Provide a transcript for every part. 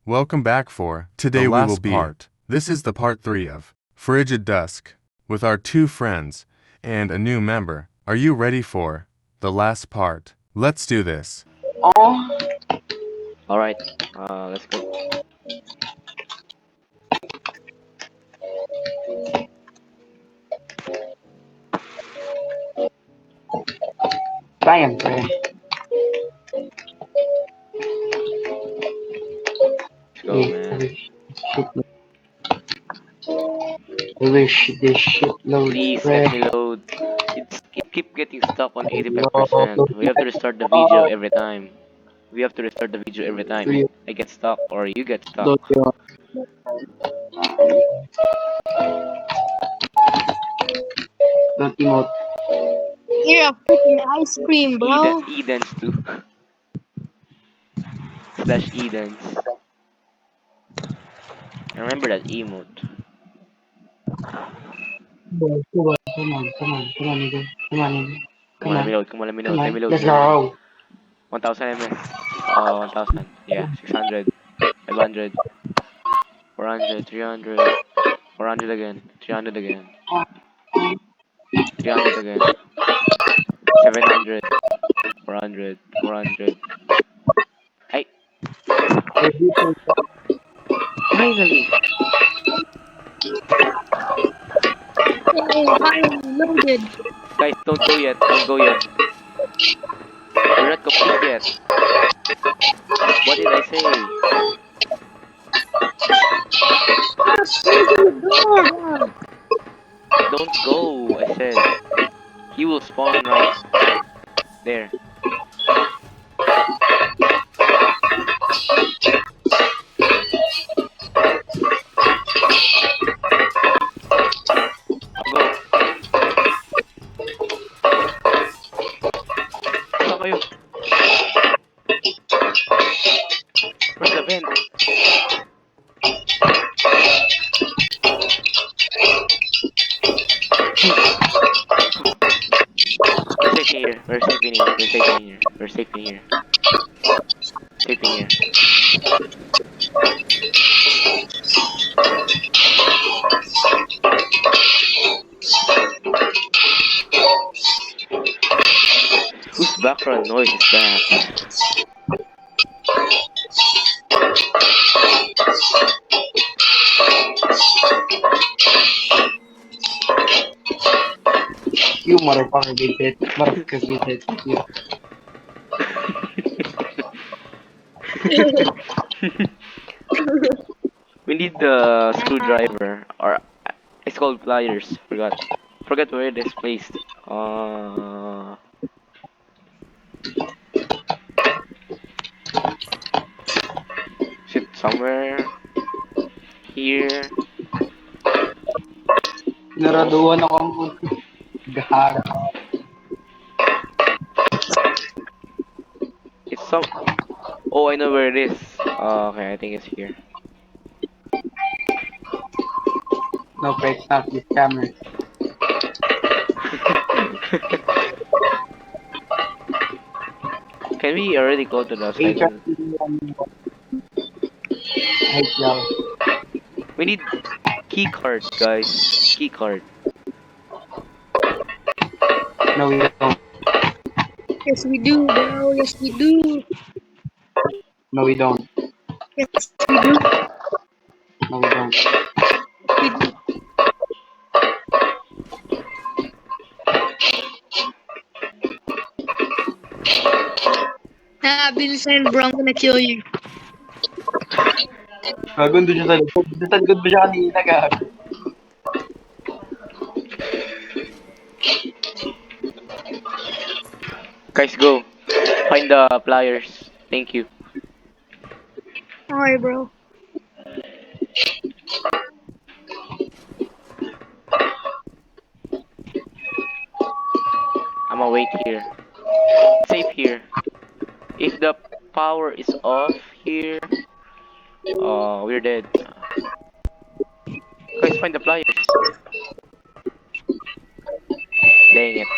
Welcome back for Today The We Will last Be. part. This is the part 3 of Frigid Dusk with our 2 friends and a new member. Are you ready for the last part? Let's do this. Oh, Alright, let's go. siyempre. Let's go, man. I wish this shit loads, Please pre. let me load. It keep getting stuck on 85%. We have to restart the video every time. We have to restart the video every time. I get stuck or you get stuck. Load yun. Don't emote. You're a freaking ice cream, bro. Edens too. Slash Edens. I remember that emote. Come on, nigga. Come on, nigga. Come on, let me load. Come on, let me load. Come Let on. me load. Let's Let me load. go. 1000 ms. 1000. Yeah, 600. 500. 400. 300. 400 again. 300 again. 300 again. 700. 400. 400. Ay, finally! Hey, finally loaded. Guys, don't go yet. Don't go yet. We're not complete yet. What did I say? Closing the door. Don't go, I said. He will spawn right there. Go. Saan kayo? Where's the vent? We're safe in here. We're safe in here. We're safe in here. We're safe in here. Safe in here. Whose background noise is that? You motherfucker, get it. Motherfucker, get it. You. We need the screwdriver, or it's called pliers. Forgot where it is placed. Is it somewhere here? Naraduan ako ang gahara. It's some. Oh, I know where it is. Okay, I think it's here. No, pre, it's not this camera. Can we already go to the side? Hey, y'all. We need key card, guys. Key card. No, we don't. Yes, we do, bro. Yes, we do. No, we don't. Yes, we do. No, we don't. We do. Nah, Vincent, bro, I'm gonna kill you. Gagon doon siya sa likod. Nasagod ba siya kanina, gago? Guys, go. Find the pliers. Thank you. Alright, bro. I'm gonna wait here. Safe here. If the power is off here, we're dead. Guys, find the pliers. Dang it.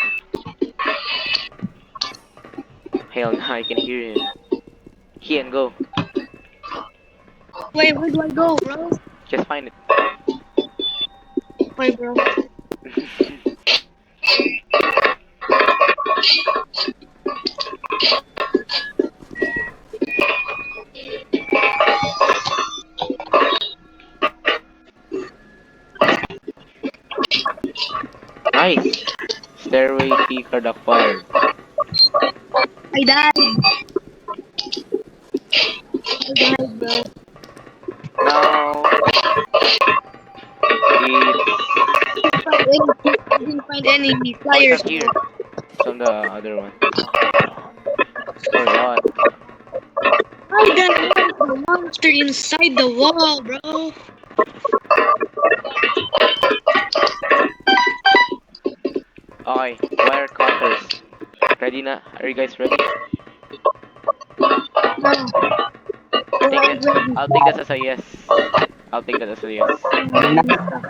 Hell no, I can hear him. Key and go. Wait, where do I go, bro? Just find it. Wait, bro. Nice. Stairway key card acquired. I died. I died, bro. Now I didn't find any it's flyers. not here. It's on the other one. Or what? I got the monster inside the wall, bro. Okay, wire cutters. Ready na? Are you guys ready? No. I'll take that as a yes. I'll take that as a yes.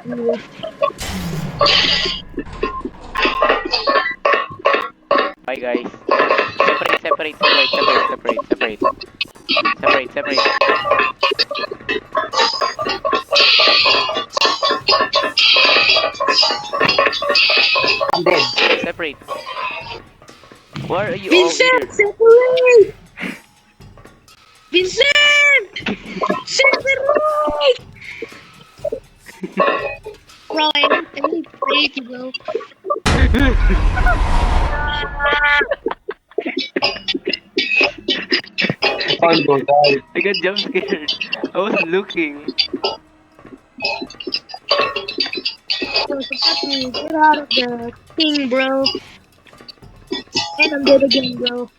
Bye guys. Separate. I'm dead. Separate. Why are you all Vincent, here? separate! Vincent! Separate! Bro, I hate you, bro. All go die. I got jump scared. I was looking. Bro, stop me. Get out of the thing, bro. And I'm dead again, bro.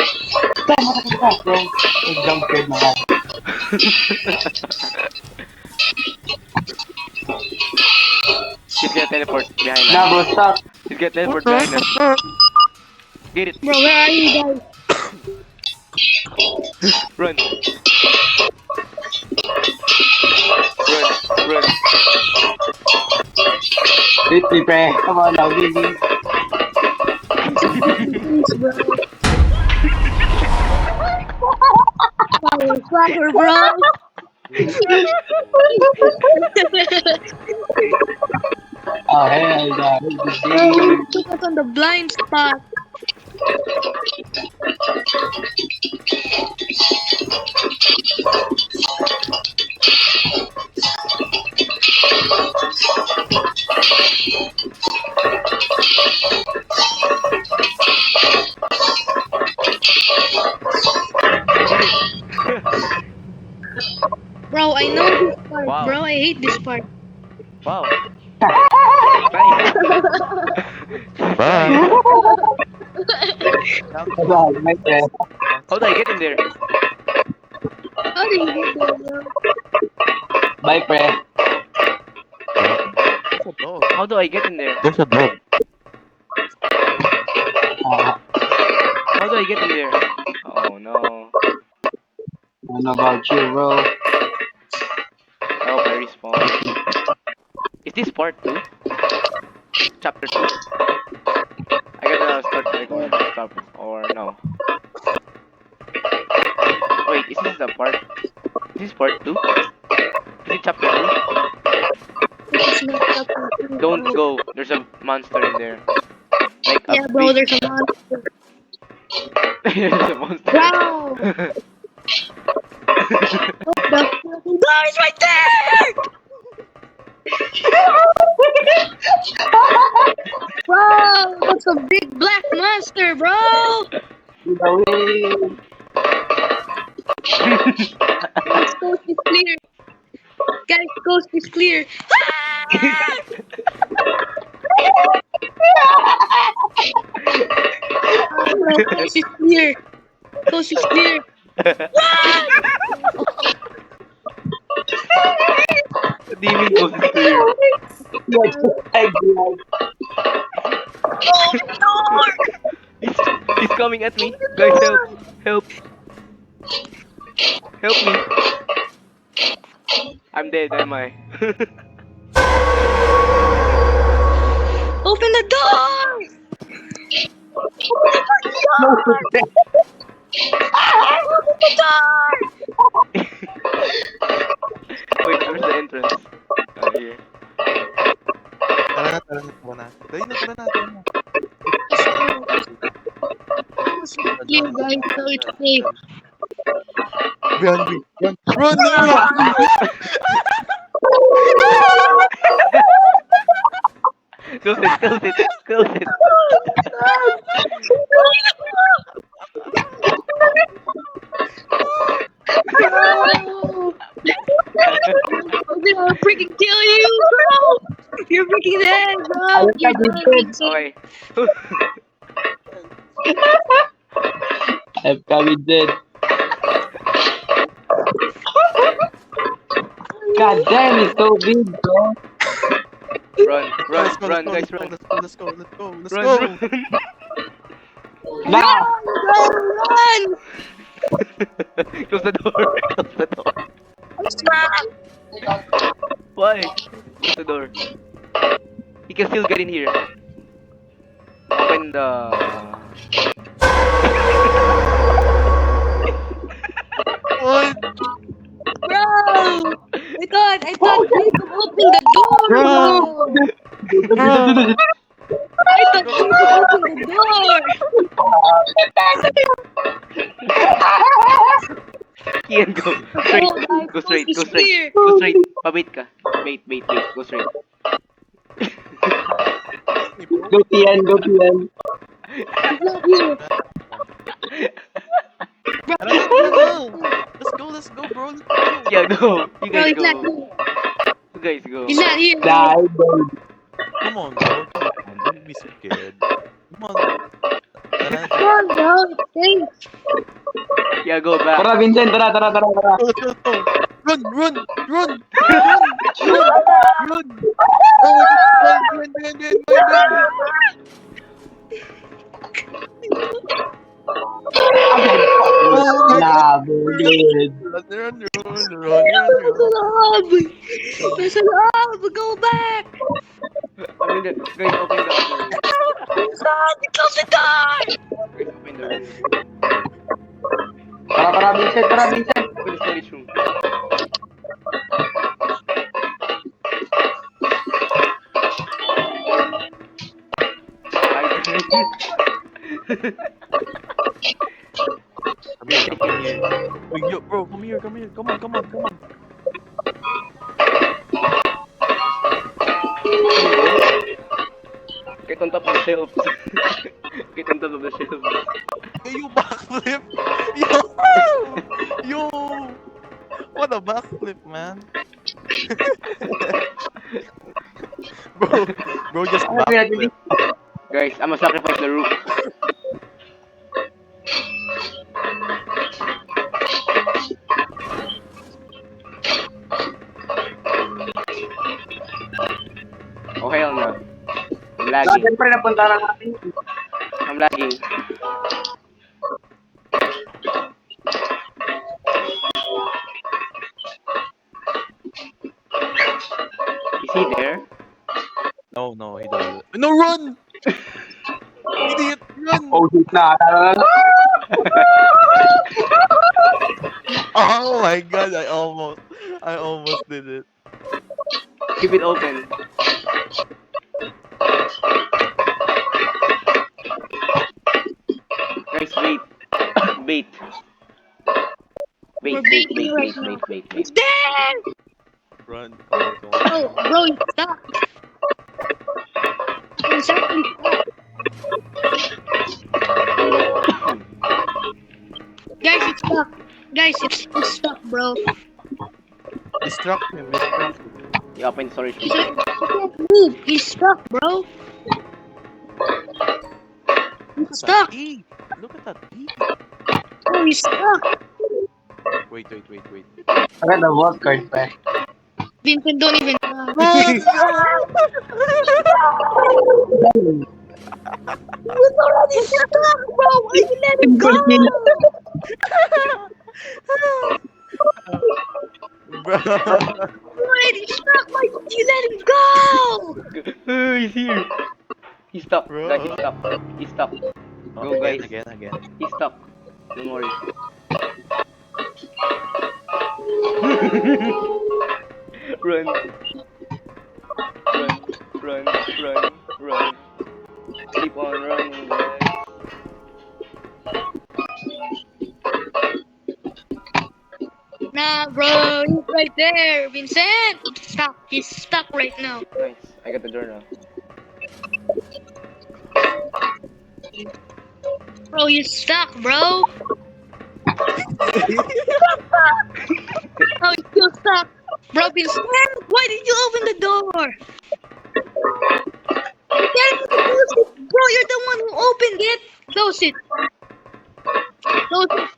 Stop, bro. It's jump scared na nga. He's gonna teleport behind Nah, us. bro, stop. He's gonna teleport behind us. Get it. Bro, where are you guys? Run. Run. Hit me, pre. Come on now, Billy. Please, bro. Fire, bro. Oh, hell no. Bro, you put us on the blind spot. Bro, I know this part. Wow. Bro, I hate this part. Wow. Nice. Come on, my friend. How do I get in there? How do you get there, bro? Bye, pre. How do I get in there? There's a dog. How do I get in there? Oh no. I don't know about you, bro. Oh, I respawn. Is this part 2? Chapter 2? I gotta start recording stuff or no? Wait, is this the part? Is this part 2? Is it chapter 2? It's not chapter two, Don't bro. go. There's a monster in there. Like a Yeah, bro, big- there's a monster. there's a monster. Wow! What the fucking God is right there! Bro, that's a big black monster, bro! You know it. Guys, coast is clear. Guys, coast is clear. Bro, coast is clear. Coast is clear. Demon goes clear. Yes, I do. He's coming at me. Guys, help. Help. Help me. I'm dead, am I? Open the door! Open the door! Wait, where's the entrance? Oh, here. Tara na. Dali na, tara na. Here guys, so it's safe. Run! Close it. I'm gonna freaking kill you, bro! You're freaking dead, bro! You're dead. Okay. I've probably dead. God damn, it's so big, bro. Run, guys, run. Let's go. Run. Nah! Run! Close the door. Run! Why? Close the door. He can still get in here. Open the... What? Bro! I thought you could open the door, bro! I thought you could open the door! Kian, go. Straight. Oh, my Go straight. phone is Go straight. here. Go straight. Pabait ka. Wait. Go straight. Go Tian. He's not here. Tara na. Let's go, bro. Let's go. Yeah, go. You Bro, guys he's not go. here. You guys go. He's not here. Nah, I don't. Come on, bro. Don't be scared. Come on. Tara. Come on, bro. It's safe. Yeah, go back. Tara, Vincent, tara. Let's go. Run. Oh, run. Nah, bro, dude. Run. Nasa loob! Go back! I mean, guys, open the other room. Close the door! Guys, open the room. Tara, Vincent. Open the storage room. Wait, yo, bro, come here. Come on. Get on top of the shelves. Get on top of the shelves. Hey, you backflip. Yo. What a backflip, man. bro, just backflip. Guys, I'm gonna sacrifice the roof. Oh, hell no. I'm lagging. Siyempre, napunta na natin. I'm lagging. Is he there? No, he doesn't. No, run! Idiot, run! Oh, shit na. Tara. Oh my god, I almost did it. Keep it open. Guys, wait. Bait. We're baiting right now. Wait. It's there! Run, come on. Oh, bro, he's stuck. He's actually stuck. Guys, it's stuck. Guys, it's stuck, bro. Distract him. You open the storage He room. can't move. He's stuck, bro. He's stuck. E! Look at that E! Oh, he's stuck. Wait. Tara, the vault card pa. Vincent, don't even try. He's already stuck, bro. Why you let him go? Bro. getting stuck. Why did you let him go? He's here. He's stuck. Bro. Guys, he's stuck. He's stuck. Oh, Go, guys. Again. He's stuck. Don't worry. Run. Run. Keep on running, guys. Nah, bro, he's right there, Vincent. Stuck. He's stuck right now. Nice. I got the door now. Bro, he's stuck, bro. Oh, he's still stuck. Bro, Vincent, why did you open the door? Tell me to close it. Bro, you're the one who opened it. Close it. Close it.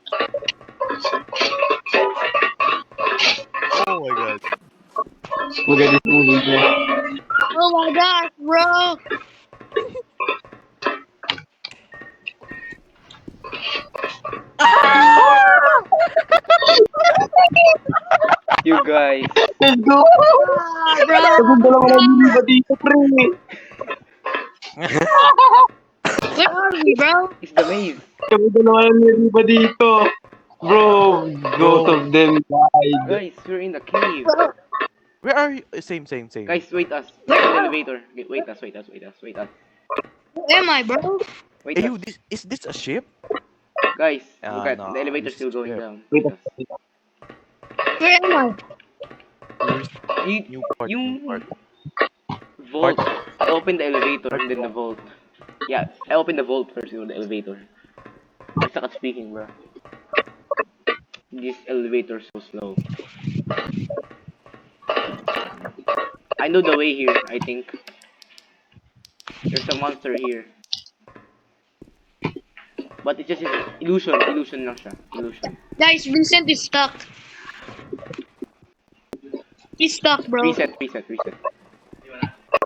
Oh my god. Look at this movie, bro. Oh my gosh, bro. You guys. Let's go! Ah, bro. Sabong dalawa na niliba dito, pre. Where are we, bro? It's the maze. Sabong dalawa na niliba dito. Bro, both of them died. Guys, we're in the cave. Where are you? Same. Guys, wait us. We're in the elevator. Wait us. Where am I, bro? Wait Hey, us. you, is this a ship? Guys, Ah, look at no, the elevator's this still is going weird. down. Wait, Wait us. Where am I? You, New part. vault. I opened the elevator and then the vault. Yeah, I opened the vault first and the elevator. I suck at speaking, bro. This elevator's so slow. I know the way here, I think. There's a monster here. But it's just an illusion. Illusion lang siya. Illusion. Guys, Vincent is stuck. He's stuck, bro. Reset.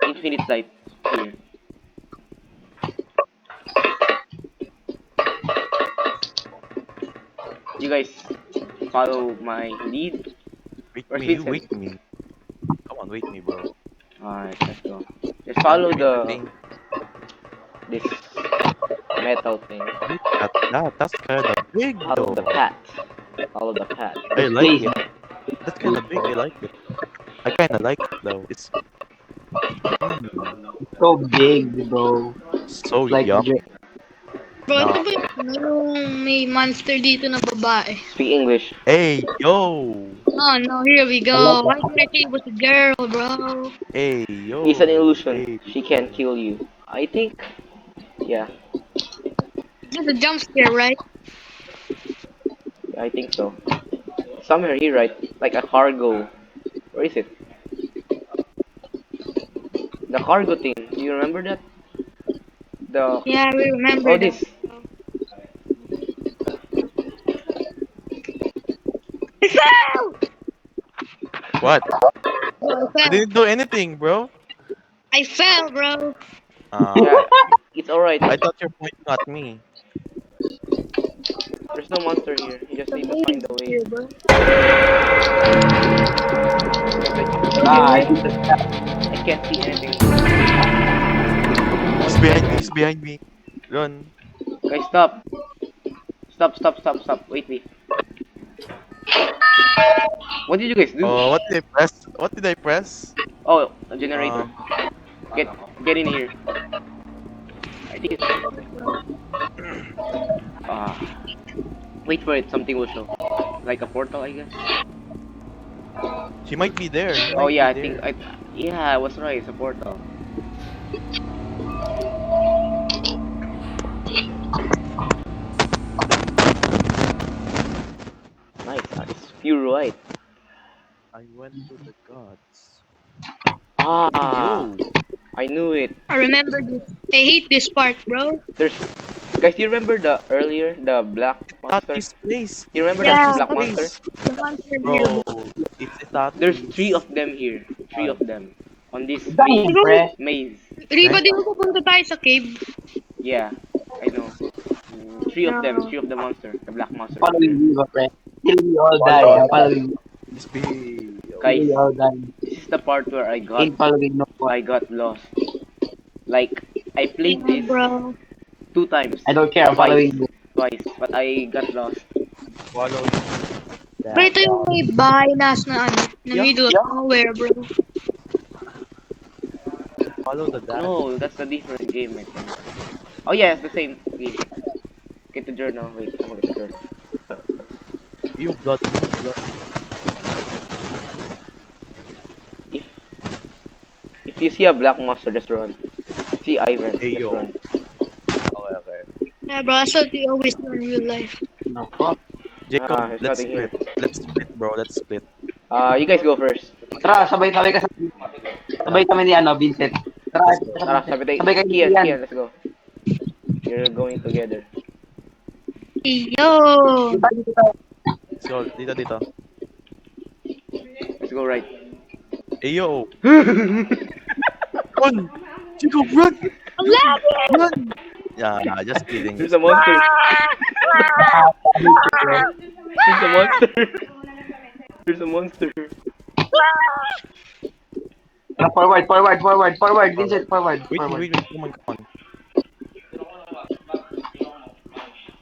Infinite light here. You guys follow my lead. Where's You Vincent? wait me. Come on, wait me, bro. Alright, let's go. Just follow this metal thing. That's kind of big Follow though. the path. Follow the path. I like it. That's kind of big. I like it. I kind of like it though. It's So big, bro. so Like, yummy. Bro, ito ba yung may monster dito na babae? Speak English. Hey, yo. Oh no, here we go. Why did I say it was a girl, bro? Hey, yo. It's an illusion. Hey. She can't kill you. I think. Yeah, Just a jump scare, right? I think so. Somewhere here, right? Like a cargo. Where is it? The cargo thing. Do you remember that? The Yeah, we remember oh that. this. I fell! What? Bro, I didn't do anything, bro. I fell, bro. Yeah, it's alright. I thought you're pointing at me. There's no monster here. You just need to find the way. Here, bro. Ah, I can't see anything. He's behind me. He's behind me. Run. Guys, stop. Stop. Wait. What did you guys do? Oh, what did I press? What did I press? Oh, a generator. Um, Get in here. I think it's. Wait for it. Something will show. Like a portal, I guess. She might be there. She Oh might yeah, I be think there. yeah, I was right. It's a portal. Nice. It's pure white. I went to the gods. Ah, Yo. I knew it. I remember this. I hate this part, bro. There's guys. Do you remember the black Not monster? this place. Do you remember Yeah, that black this monster? The monster Bro, here. it's not. There's 3 of them here. 3 of them on this Dang, pre. maze. Riva, di ba pupunta tayo sa cave? Yeah, I know. 3 of them. No. 3 of the monster. The black monster. Following you, pre. Till we all die. I'm following you. This be. Guys, Till we all die. this is the part where Ain't following no one. I got lost. Like I played Yeah, this bro. 2 times. I don't care, I'm following you. Twice, but I got lost. Follow you. Bro, ito yung may bahay na na ano, na Yeah, middle of nowhere, bro. Follow the dad. No, that's a different game, I think. Oh yeah, it's the same game. Get the journal. Wait, I'm gonna get the journal. You got me. If if you see a black monster, just run. See Ivan, Hey, just yo. run. Okay. Yeah, bro, that's what we always do in real life. Nako. Jacob, There's let's nothing here. split. Let's split, bro. Let's split. You guys go first. Tara, sabay-sabay ka sa... Sabay kami ni ano, Vincent. Tara, Tara, sabi tayo. sabay kayo Kian, yan. Kian, let's go. You're going together. Yo! Let's go. Dito. Let's go right. Hey, yo. Run! Jacob, run! I'm laughing! Run! Yeah, just kidding. There's a monster. There's a monster. There's a monster. Forward, Vincent, forward. Wait. Come on.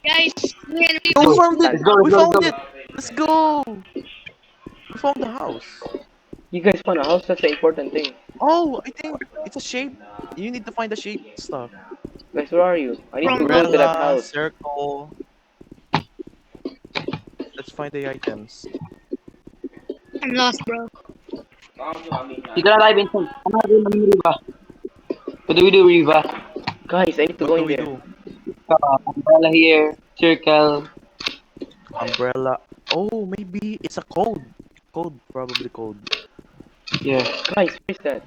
Guys, me and We found it! Let's go, We let's go, found let's it! Let's go! We found the house. You guys found a house, that's the important thing. Oh, I think it's a shape. You need to find the shape stuff. Guys, where are you? I need to From go to that Umbrella, house. circle. Let's find the items. I'm lost, bro. Dito na tayo, Vincent. Ano natin namin Riva? What do we do, Riva? Guys, I need to What go do in we there. do? Umbrella here, circle. Umbrella. Oh, maybe it's a code. Probably code. Yeah. Guys, where's that?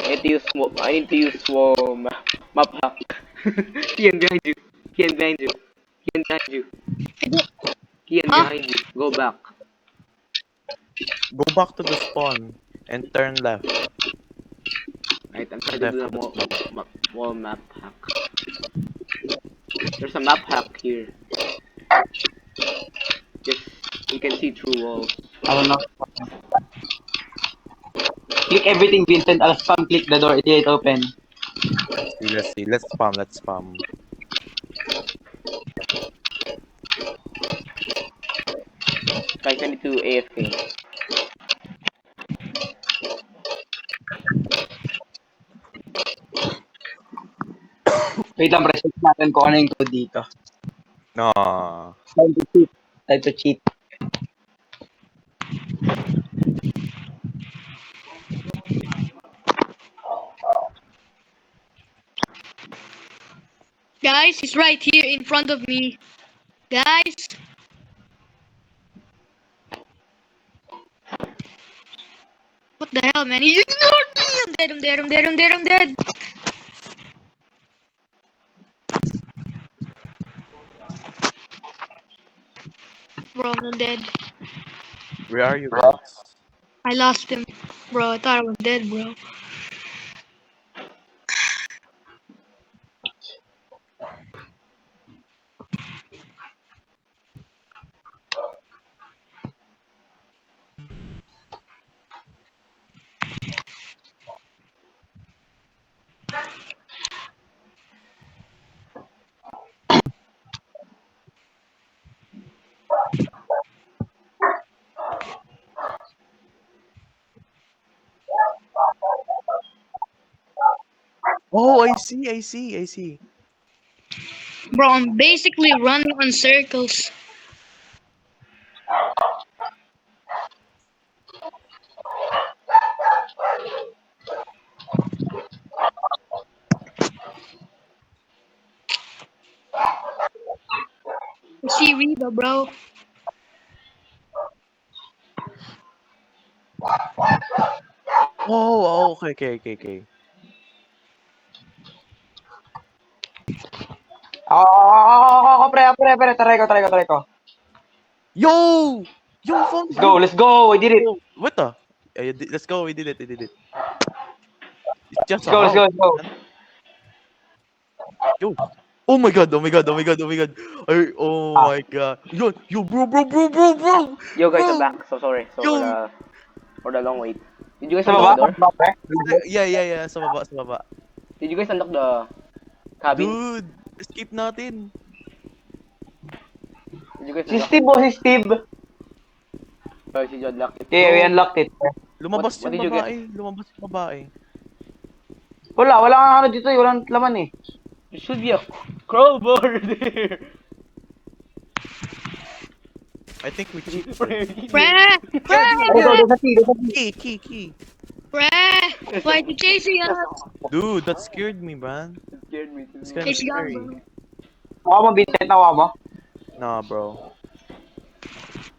I need to use map hack. Kian behind you. Kian behind you. Kian Huh? behind you. Go back. Go back to the spawn and turn left. Right, I'm trying to do the wall map hack. There's a map hack here. Just you can see through walls. I don't know. Click everything, Vincent. I'll spam click the door. It open. Let's see. Let's spam. Guys, I need to AFK. Wait lang, press natin kung ano yung code dito. No. Time to cheat. Guys, he's right here in front of me. Guys! What the hell, man? He ignored me! I'm dead. Bro, I'm dead. Where are you guys? I lost him. Bro, I thought I was dead, bro. Oh, I see. Bro, I'm basically running on circles. I see Reba, bro. Oh, okay. Pre. Try ko. Yo, found Let's go. I did it. What the? Let's go. We did it. It's just Let's go. Yo. Oh my god. Oh my god. Yo, bro. Yo, guys, Bro. I'm back. So sorry. So Yo. For the long wait. Did you guys Sa unlock baba? the door? Yeah. Sa baba. Did you guys unlock the cabin? Dude, escape natin. Did you guys Si unlock Steve si Steve. it? Si John locked it. Yeah, we unlocked it. Lumabas What yung did you get? babae. Lumabas yung babae. Wala kang ano dito eh. Walang laman eh. There should be a crowbar there. I think we cheat. Pre! Ay, Pre! doon sa T. Key. Pre! Why you chasing us? Dude, that scared me, man. It scared me too. It's kind of It's gone, scary. bro. Nawa mo, Vincent. Nawa mo. Nah, bro.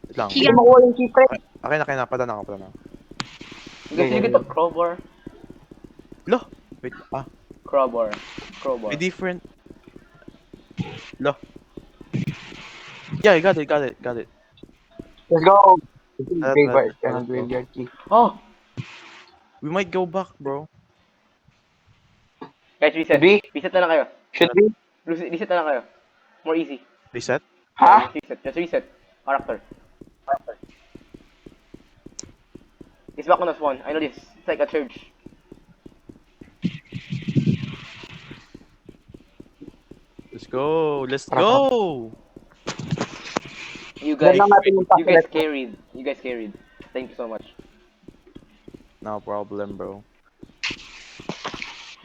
Wait lang. Hindi makuha yung key, pre. Akin na. Pada na. You guys, did you get the crowbar? Lo! Wait, Crowbar. may different. Lo. Yeah, I got it. Let's go. That- Graveyard. that- Yan ang graveyard key. Oh! We might go back, bro. Guys, reset. Should we? Reset na lang kayo. Should we? Reset na lang kayo. More easy. Reset? Ha? Just reset. Character. It's back on us one. I know this. It's like a church. Let's go! You guys, Yan lang natin yung you guys chocolate. carried. You guys carried. Thank you so much. No problem, bro.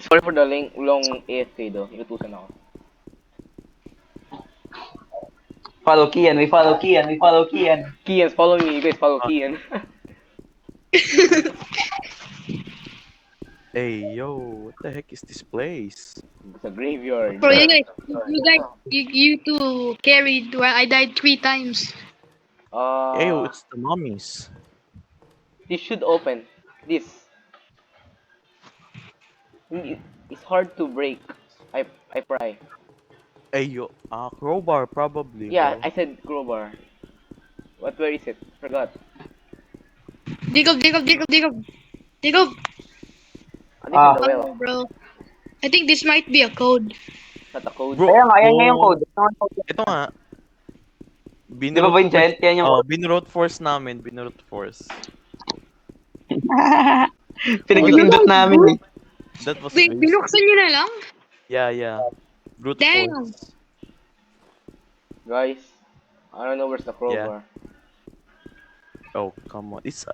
Sorry for the long AFK though. Inutusan ako. Follow Kian. We follow Kian. Kian's follow me. You guys follow Kian. Hey, yo, what the heck is this place? It's a graveyard. Bro, you two carried where I died 3 times. Hey, yo, it's the mummies. This should open. This. It's hard to break. I pry. Hey, yo, crowbar probably. Yeah, bro. I said crowbar. Where is it? Forgot. Dig up. I think it's the well. Oh, bro. I think this might be a code. Not a code. Bro. Ayan nga, yan nga yung Oh. code. Ito nga. Di ba, Vincent? Yan yung Binrote force namin. pinag-pindot namin eh. That was Wait, crazy. binuksan nyo na lang? Yeah. Brute Damn. force. Guys, I don't know where's the crowbar. Oh, come on. It's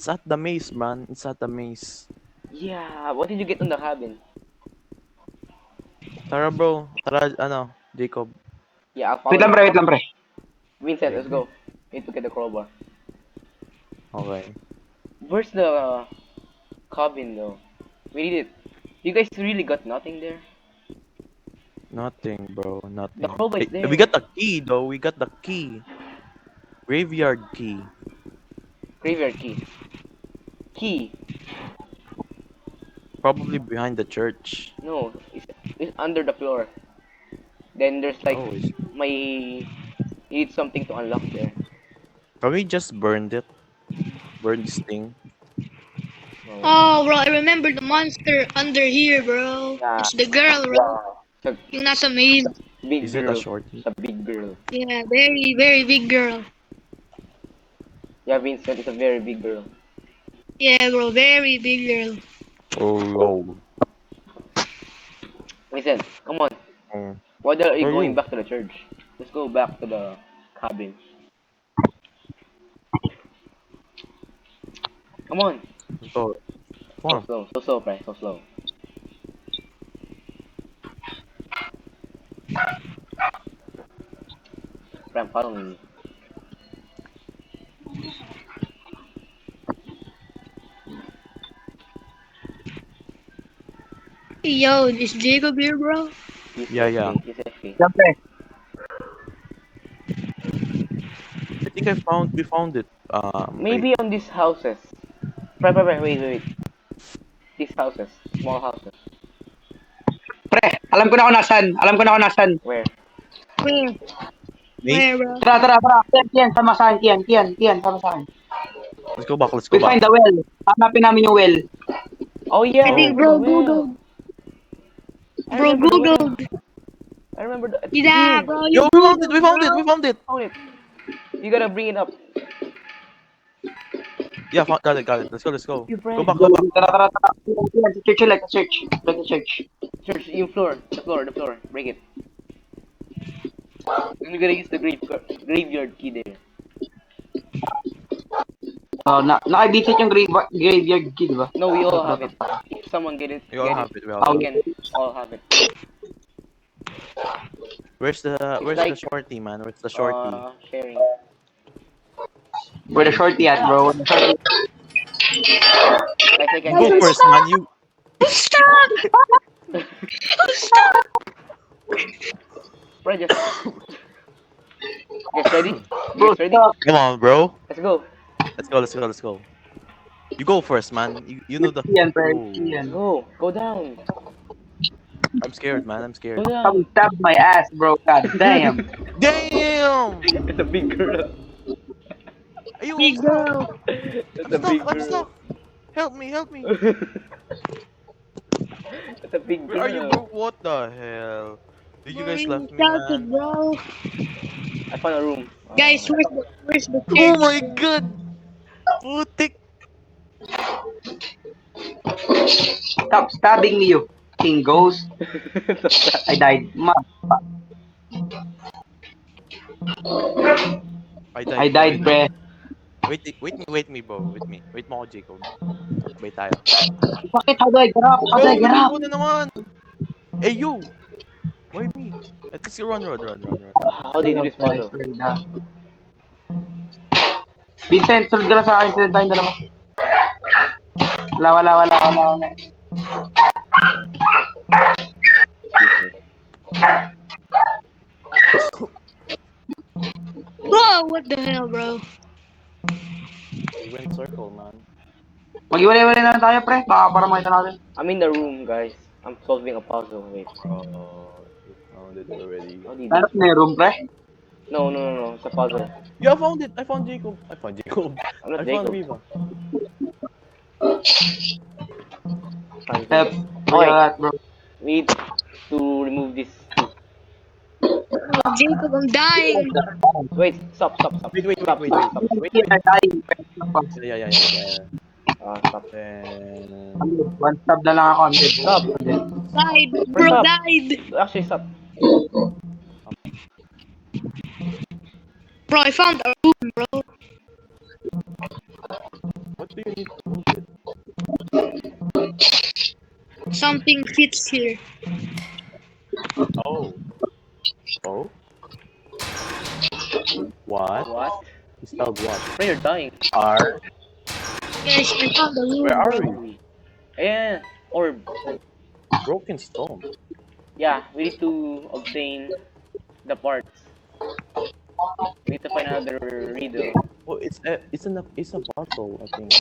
at the maze, man. It's at the maze. Yeah, what did you get on the cabin? Tara, bro. Tara, Jacob. Yeah, I'll follow Wait lang, you. pre. Vincent, let's go. Need to get the crowbar. Okay. Where's the cabin though? We need it. You guys really got nothing there? Nothing, bro. Nothing. The crowbar is Hey, there. we got the key, though. We got the key. Graveyard key. Graveyard key. Key. Probably behind the church. No, it's under the floor. Then there's like Oh, you need something to unlock there. can we just burn it? Burn this thing. Oh, bro, I remember the monster under here, bro. Yeah. It's the girl, bro. It's Yung nasa maze. a big Is it girl. a shorty? It's a big girl. Yeah, very, very big girl. Yeah, Vincent is a very big girl. Yeah, bro, very big girl. Oh. Vincent, come on. Oh. Why are you Where are going you? back to the church? Let's go back to the cabin. Come on. So, come on. So slow, Pri. So slow. Pram, follow me. Yo, is Jacob here, bro? Yeah. He's FK. Siyempre. I think we found it. Maybe on these houses. Pri, wait. These houses. Small houses. Pre, alam ko na kung nasan. Where? Where? Wait. Where, bro? Tara. Kian, sama sa akin. Kian, sama sa akin. Let's go back. We find the well. Hanapin namin yung well. Oh yeah. I think remember bro the well. Googled. I Bro remember the well. Googled. I remember the. Yeah, Dude, bro. Yo, You we found it. found it. You gotta bring it up. Yeah, got it, got it. Let's go, let's go. You Go friend. back, go back. Tara. Search, like a search. Like a search. Search yung floor. The floor. Break it. I'm gonna use the graveyard key there. Nakabisit yung graveyard key, di ba? No, we all have it. If someone get it, We all have it, we all have we it. can all have it. Where's the like- shorty, man? Where's the shorty? Sharing. Where the shorty at, bro? Guys, I can Go get it. first, man. You. Stop! Stop! Bro, just ready? Bro, Just ready? stop. Come on, bro. Let's go. Let's go. You go first, man. You know the. Yan, pre. Ooh. Yan. Go down. I'm scared, man. I'm scared. Go down. Stab my ass, bro. God damn. Damn! It's a big girl. Are you? Big girl. It's a big I'm girl. stuck. Help me. It's a big Where are you, girl. bro? What the hell? Did you guys left me, Shouted, man? bro. I found a room. Guys, where's the Oh church? my god! Putik! Stop stabbing me, you king ghost. I died. I died, pre. Wait me, bro. Wait mo ako, Jacob. Wait tayo. Bakit? How do I get up? Go na naman! Hey, you! Why me? At least you run. How do you do this puzzle? Vincent, sunod ka na sa akin. Sunod tayong dalawa. Wala. Whoa, what the hell, bro? We went circle, man. Mag-iwalay-walay na lang tayo, pre. Para makita natin. I'm in the room, guys. I'm solving a puzzle. Wait. You found it already. How do you do Meron na yung room, pre. No. It's a puzzle. Yeah, I found it. I found Jacob. I'm I not found Jacob. Riva. Step. Okay. That, bro. We need to remove this. Oh, Jacob, I'm dying. Wait, stop. Wait. Stop. I died. Yeah. Stop. Then... One stab na lang ako. I'm dead. Stop. Died. Bro, Stop. died. Actually, stop. Bro, I found a room, bro. What do you need to move it? Something fits here. Oh. What? What? You spelled what? Bro, you're dying. R. Guys, I found a room. Where are bro. we? Yeah. Orb. Broken stone. Yeah, we need to obtain the parts. We need to find another riddle. Oh, it's a puzzle, I think.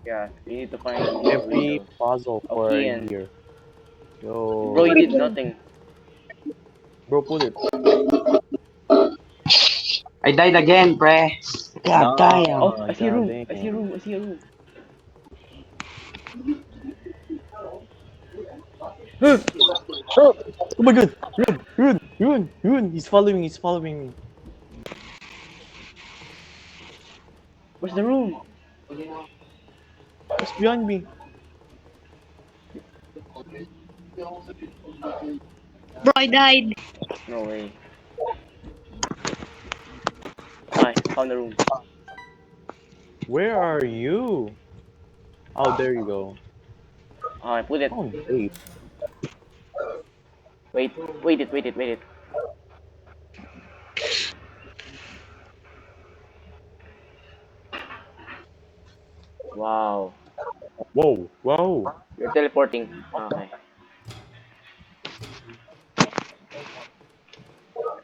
Yeah, we need to find Every riddle. puzzle for Okay, and- here. Yo. Bro, you did nothing. Bro, put it. I died again, pre. God damn. Oh, I see a room. damn. I see a room. I see a room. Oh my god! Run! He's following me. Where's the room? It's behind me. Bro, I died. No way. I found the room. Where are you? Oh, there you go. I put it. Oh, wait. Wait it. Wow. Whoa. You're teleporting. Okay.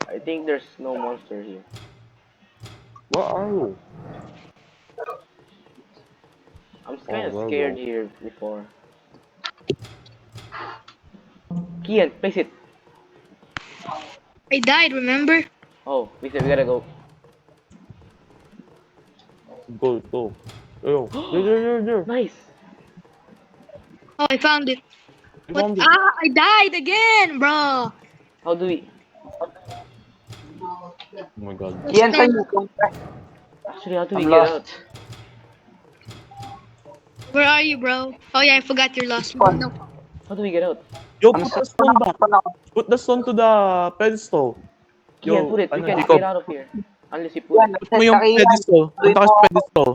I think there's no monster here. Where are you? I'm kind of well, scared well. here before. Kian, place it. I died, remember? Oh, we gotta go. Go. Oh, there. Nice. Oh, I found it. You What? found it. Ah, I died again, bro. How do we? Oh my god. Yan sa iyo. Actually, how do we I'm get lost. out? Where are you, bro? Oh yeah, I forgot your last one. No. How do we get out? Yo, I'm put stuck the stone pa back. Put the stone to the pedestal. You can't put it. We ano, can't Jacob, get out of here. Unless you put Yan, it. put mo yung pedestal. Punta ka sa pedestal.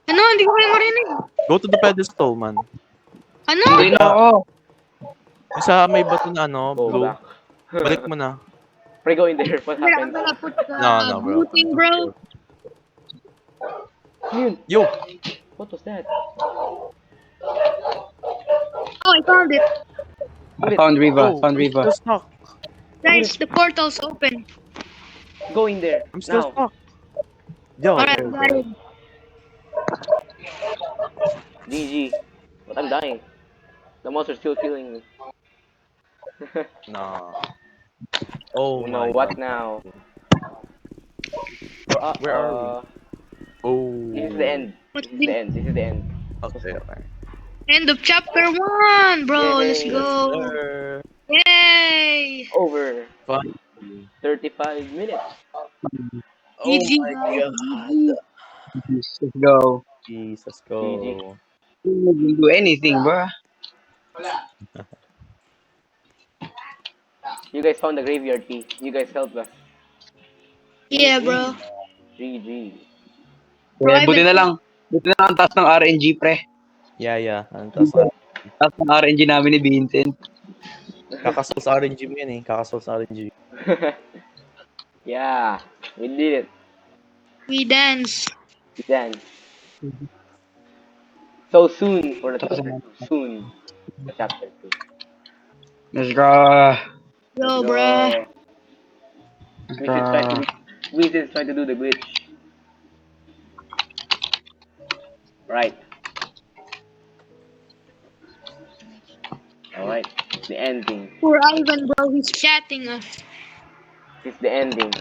Ano? Hindi ko kayo marinig. Go to the pedestal, man. Ano? Hindi na ako. Yung sa may bato na ano, Go blue. back. Balik mo na. Pre, go in there. What I'm happened? gonna put the No, bro. blue thing, bro. Yun. Yo, What was that? Oh, I found it. I found Riva. oh, Found I'm Riva. still stuck. Guys, the portal's open. Go in there. I'm still Now. stuck. Yo, Alright, there we got go. it. GG. But I'm dying. The monster's still killing me. No. Oh No, my what God. now? Where are we? Oh. This is the end. What's This is the the end. This is the end. Okay, okay. end of chapter 1, bro? Let's Yay. go. Sir. Yay! Over. Fine. 35 minutes. Oh GG, my guys. God. Let's go. Jeez, let's go. GG. We didn't do anything, bro. You guys found the graveyard key. You guys helped us. Yeah, bro. GG. Eh, buti na lang. Buti na lang ang taas ng RNG, pre. Yeah. Ano tas Taas ng RNG namin ni Vincent. kakasol sa RNG mo yan eh. Kakasol sa RNG. Yeah. We did it. We dance. We done. So soon for the chapter 2. Soon. The chapter 2. Let's go. Yo, bro. We should try to do the glitch. Right. Alright. The ending. Poor Ivan, bro. He's chatting us. It's the ending.